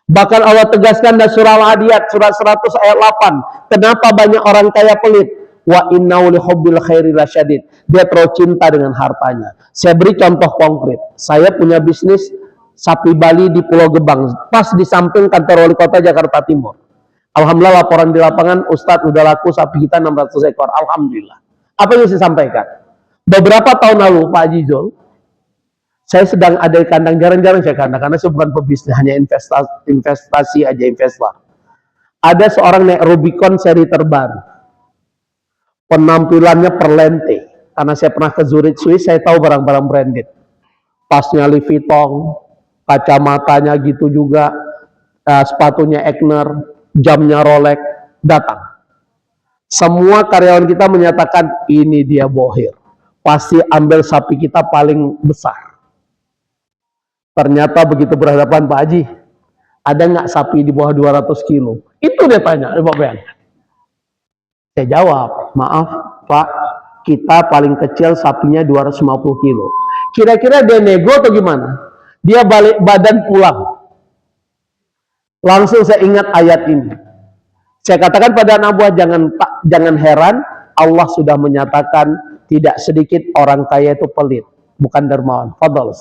[SPEAKER 1] Bahkan Allah tegaskan dalam surah Al-Adiyat surah 100 ayat 8. Kenapa banyak orang kaya pelit? Wa innahu lihubbil khairi lasyadid. Dia terlalu cinta dengan hartanya. Saya beri contoh konkret. Saya punya bisnis sapi Bali di Pulau Gebang, pas di samping kantor wali kota Jakarta Timur. Alhamdulillah laporan di lapangan, Ustadz udah laku sapi kita 600 ekor. Alhamdulillah. Apa yang saya sampaikan? Beberapa tahun lalu Pak Haji Zul, saya sedang ada di kandang, jarang-jarang saya kandang, karena saya bukan pebisnis, hanya investasi aja, investor. Ada seorang naik Rubicon seri terbaru. Penampilannya perlente. Karena saya pernah ke Zurich, Swiss, saya tahu barang-barang branded. Tasnya Louis Vuitton, kacamatanya gitu juga, sepatunya Egner, jamnya Rolex. Datang. Semua karyawan kita menyatakan, ini dia bohir. Pasti ambil sapi kita paling besar. Ternyata begitu berhadapan, Pak Haji, ada nggak sapi di bawah 200 kilo? Itu dia tanya, Pak Ben. Saya jawab, maaf Pak, Kita paling kecil sapinya 250 kilo. Kira-kira dia nego atau gimana? Dia balik badan pulang. Langsung saya ingat ayat ini. Saya katakan pada anak buah, jangan heran, Allah sudah menyatakan tidak sedikit orang kaya itu pelit, bukan dermawan. Fadhal.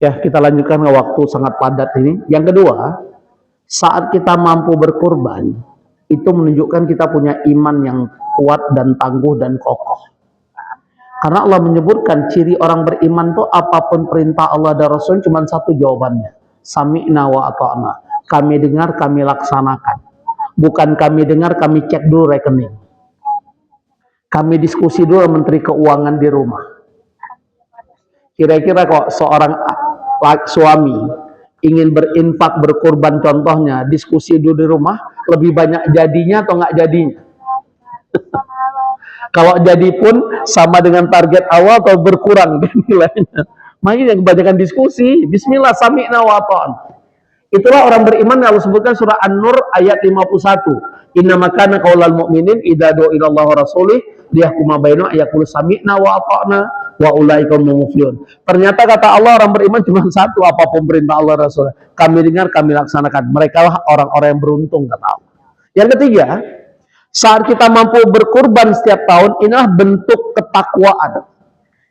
[SPEAKER 1] Ya, kita lanjutkan, waktu sangat padat ini. Yang kedua, saat kita mampu berkorban, itu menunjukkan kita punya iman yang kuat dan tangguh dan kokoh. Karena Allah menyebutkan ciri orang beriman itu apapun perintah Allah dan Rasul cuma satu jawabannya. Sami'na wa ata'na. Kami dengar, kami laksanakan. Bukan kami dengar, kami cek dulu rekening. Kami diskusi dulu Menteri Keuangan di rumah. Kira-kira kok seorang suami ingin berinfak, berkorban, contohnya diskusi dulu di rumah, lebih banyak jadinya atau nggak jadinya? Kalau jadi pun sama dengan target awal atau berkurang nilainya. Makanya kebanyakan diskusi, bismillah, sami'na wa ata'na. Itulah orang beriman yang Allah sebutkan surah An-Nur ayat 51. Inna makana qaulal mu'minin idza du'a ila Allah wa rasulih liyahkuma bainahum ayaqulu sami'na wa ata'na wa ulaika humul muflihun. Ternyata kata Allah orang beriman cuma satu, apapun perintah Allah Rasul. Kami dengar, kami laksanakan. Mereka lah orang-orang yang beruntung kata Allah. Yang ketiga, saat kita mampu berkurban setiap tahun, inilah bentuk ketakwaan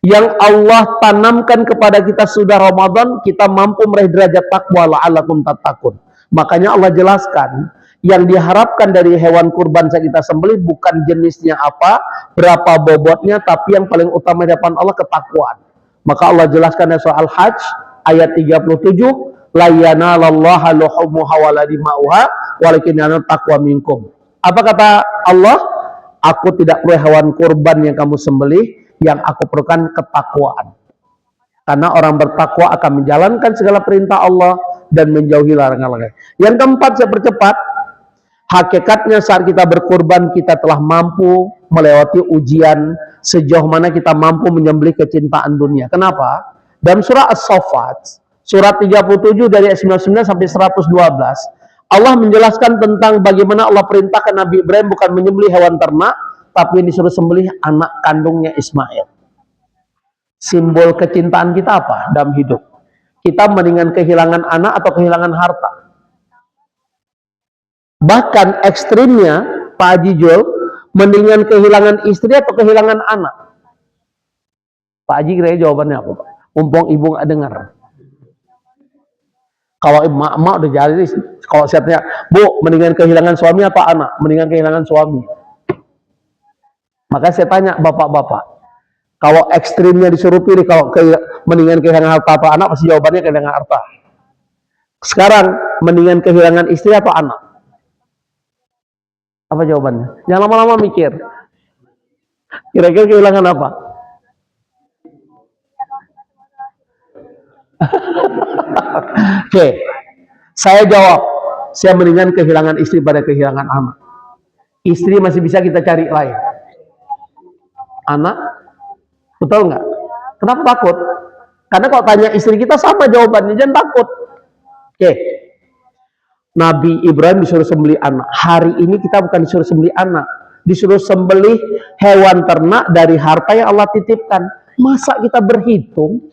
[SPEAKER 1] yang Allah tanamkan kepada kita. Sudah Ramadan, kita mampu meraih derajat takwa, la'allakum tattaqun. Makanya Allah jelaskan, yang diharapkan dari hewan kurban saat kita sembelih bukan jenisnya apa, berapa bobotnya, tapi yang paling utama di hadapan Allah ketakwaan. Maka Allah jelaskan dalam surah Al-Hajj ayat 37, la yanalallaha luhumuha wala dima'uha walakin yanal taqwa minkum. Apa kata Allah? Aku tidak perlu hewan kurban yang kamu sembelih, yang aku perlukan ketakwaan. Karena orang bertakwa akan menjalankan segala perintah Allah dan menjauhi larangan-larangan. Yang keempat, saya percepat. Hakikatnya saat kita berkorban, kita telah mampu melewati ujian sejauh mana kita mampu menyembelih kecintaan dunia. Kenapa? Dalam surah As-Saffat, surat 37 dari ayat 99 sampai 112, Allah menjelaskan tentang bagaimana Allah perintahkan Nabi Ibrahim bukan menyembelih hewan ternak, tapi disuruh sembelih anak kandungnya Ismail. Simbol kecintaan kita apa dalam hidup? Kita mendingan kehilangan anak atau kehilangan harta? Bahkan ekstrimnya, Pak Haji Jul, mendingan kehilangan istri atau kehilangan anak? Pak Haji kira jawabannya apa, Pak? Mumpung ibu nggak dengar. Kalau emak-emak udah jadi, kalau siapnya, Bu, mendingan kehilangan suami atau anak? Mendingan kehilangan suami. Maka saya tanya bapak-bapak, Kalau ekstrimnya disuruh pilih, kalau mendingan kehilangan harta atau anak, pasti jawabannya kehilangan harta. Sekarang mendingan kehilangan istri atau anak? Apa jawabannya? Jangan lama-lama mikir. Kira-kira kehilangan apa? Oke, saya jawab. Saya mendingan kehilangan istri pada kehilangan anak. Istri masih bisa kita cari lain. Anak, betul nggak? Kenapa takut? Karena kalau tanya istri kita sama jawabannya, jangan takut. Oke, Nabi Ibrahim disuruh sembelih anak. Hari ini kita bukan disuruh sembelih anak, disuruh sembelih hewan ternak dari harta yang Allah titipkan. Masa kita berhitung?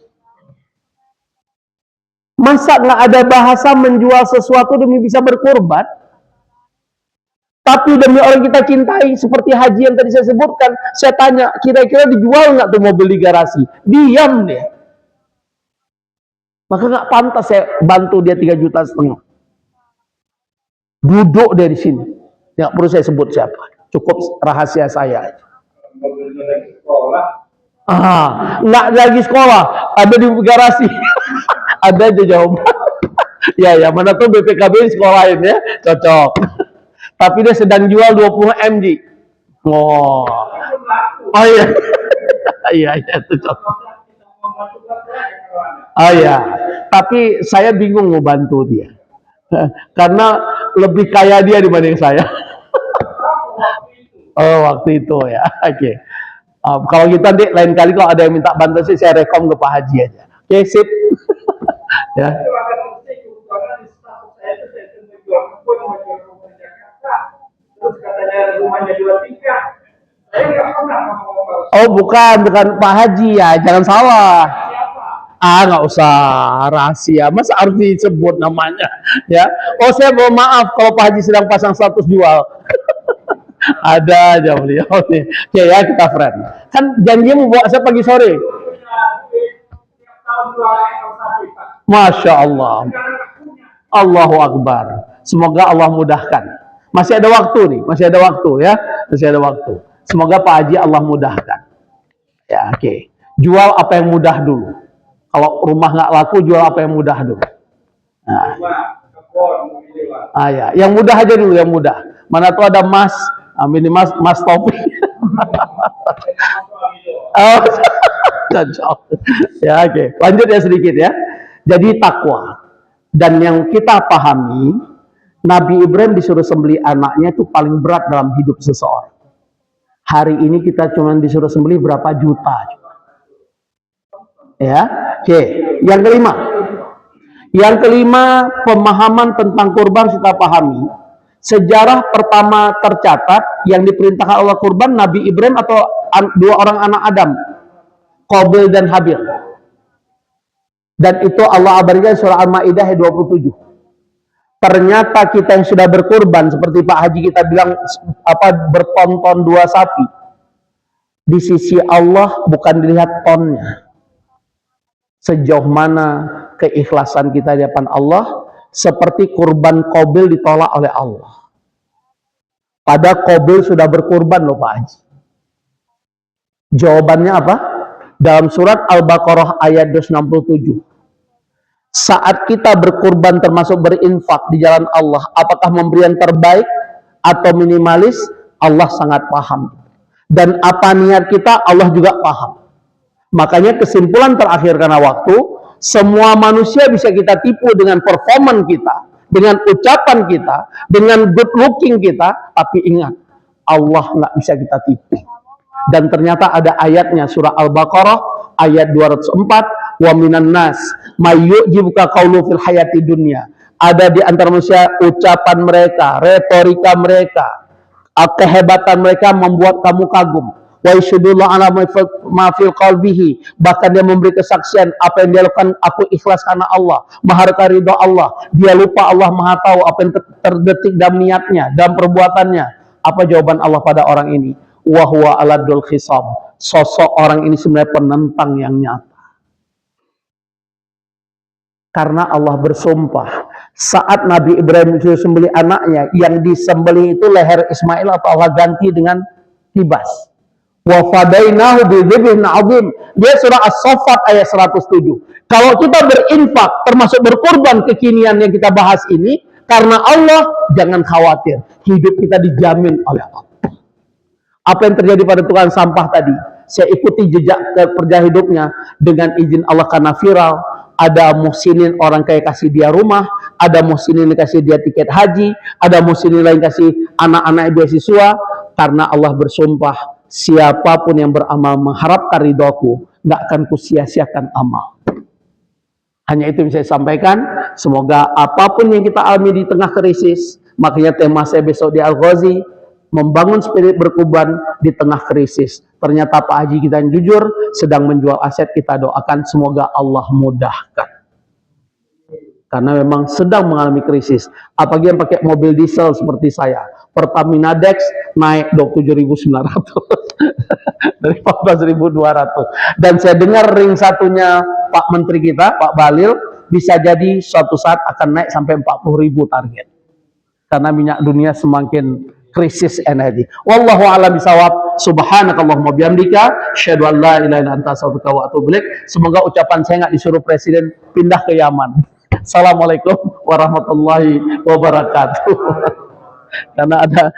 [SPEAKER 1] Masa nggak ada bahasa menjual sesuatu demi bisa berkorban? Tapi demi orang kita cintai, seperti haji yang tadi saya sebutkan, saya tanya, kira-kira dijual nggak tuh mobil di garasi? Diam dia. Maka nggak pantas saya bantu dia 3,5 juta. Duduk dia di sini. Nggak perlu saya sebut siapa. Cukup rahasia saya. Nggak lagi sekolah, ada di garasi. Ada aja jawaban. Ya, mana tuh BPKB sekolahin ya, cocok. Tapi dia sedang jual 20 mg. Oh iya. Iya, itu cocok. Oh iya, tapi saya bingung mau bantu dia. Karena lebih kaya dia dibanding saya. Oh, waktu itu ya. Oke. Kalau kita lain kali kalau ada yang minta bantu sih, saya rekom ke Pak Haji aja. Oke, sip. Ya. Oh, bukan Pak Haji ya, jangan salah. Nggak usah rahasia, masa harus disebut namanya ya. Oh, saya mohon maaf kalau Pak Haji sedang pasang status jual. Ada aja beliau nih. Oke ya, kita friend. Kan janjinya mau bawa saya pagi sore. Masya Allah. Allahu Akbar. Semoga Allah mudahkan. Masih ada waktu nih, masih ada waktu ya. Masih ada waktu. Semoga Pak Haji Allah mudahkan. Ya, oke. Jual apa yang mudah dulu. Kalau rumah nggak laku, jual apa yang mudah dulu. Nah. Ya. Yang mudah aja dulu, yang mudah. Mana tuh ada emas, ini mas topi. Ya, oke. Lanjut ya sedikit ya. Jadi takwa. Dan yang kita pahami, Nabi Ibrahim disuruh sembelih anaknya itu paling berat dalam hidup seseorang. Hari ini kita cuma disuruh sembelih berapa juta. Ya, oke. Yang kelima. Yang kelima, pemahaman tentang kurban kita pahami. Sejarah pertama tercatat yang diperintahkan Allah kurban Nabi Ibrahim atau dua orang anak Adam, Qabil dan Habil. Dan itu Allah abadikan surah Al-Maidah 27. Ternyata kita yang sudah berkurban seperti Pak Haji kita bilang bertonton 2 sapi. Di sisi Allah bukan dilihat tonnya. Sejauh mana keikhlasan kita di hadapan Allah, seperti kurban Qabil ditolak oleh Allah. Pada Qabil sudah berkurban loh Pak Haji. Jawabannya apa? Dalam surat Al-Baqarah ayat 267. Saat kita berkurban termasuk berinfak di jalan Allah, apakah memberi yang terbaik atau minimalis? Allah sangat paham. Dan apa niat kita, Allah juga paham. Makanya kesimpulan terakhir karena waktu, semua manusia bisa kita tipu dengan performan kita, dengan ucapan kita, dengan good looking kita, tapi ingat, Allah nggak bisa kita tipu. Dan ternyata ada ayatnya, surah Al-Baqarah ayat 204, wa minan nas mayyujibuka qawlu fil hayati dunya. Ada di antara manusia ucapan mereka, retorika mereka, kehebatan mereka membuat kamu kagum. Wa yasyhadullahu ala ma fil qalbihi, bahkan dia memberi kesaksian apa yang dia lakukan, aku ikhlas karena Allah, mengharapkan ridha Allah. Dia lupa Allah Maha tahu apa yang terdetik dalam niatnya, dalam perbuatannya. Apa jawaban Allah pada orang ini? Wa huwa aladul khisam. Sosok orang ini sebenarnya penentang yang nyata. Karena Allah bersumpah saat Nabi Ibrahim disembelih anaknya, yang disembelih itu leher Ismail atau Allah ganti dengan kibas. Wa fadainahu bidzibhin adzim. Dia surah As-Saffat ayat 107. Kalau kita berinfak termasuk berkorban kekinian yang kita bahas ini karena Allah, jangan khawatir, hidup kita dijamin oleh Allah. Apa yang terjadi pada tukang sampah tadi? Saya ikuti jejak kerja hidupnya dengan izin Allah karena viral. Ada muhsinin orang kaya kasih dia rumah, ada muhsinin kasih dia tiket haji, ada muhsinin lain kasih anak-anak beasiswa. Karena Allah bersumpah, siapapun yang beramal mengharapkan ridhoku, nggak akan kusia-siakan amal. Hanya itu yang saya sampaikan. Semoga apapun yang kita alami di tengah krisis, makanya tema saya besok di Al-Ghazi, membangun spirit berkorban di tengah krisis. Ternyata Pak Haji kita yang jujur sedang menjual aset, kita doakan semoga Allah mudahkan. Karena memang sedang mengalami krisis. Apalagi yang pakai mobil diesel seperti saya. Pertamina Dex naik 27.900 dari 14.200. Dan saya dengar ring satunya Pak Menteri kita, Pak Balil, bisa jadi suatu saat akan naik sampai 40.000 target. Karena minyak dunia semakin krisis energi. Wallahu a'lam bishawab. Subhanakallahumma bihamdika asyhadu an la ilaha illa anta astaghfiruka wa atubu ilaik. Semoga ucapan saya enggak disuruh presiden pindah ke Yaman. Assalamualaikum warahmatullahi wabarakatuh. Karena ada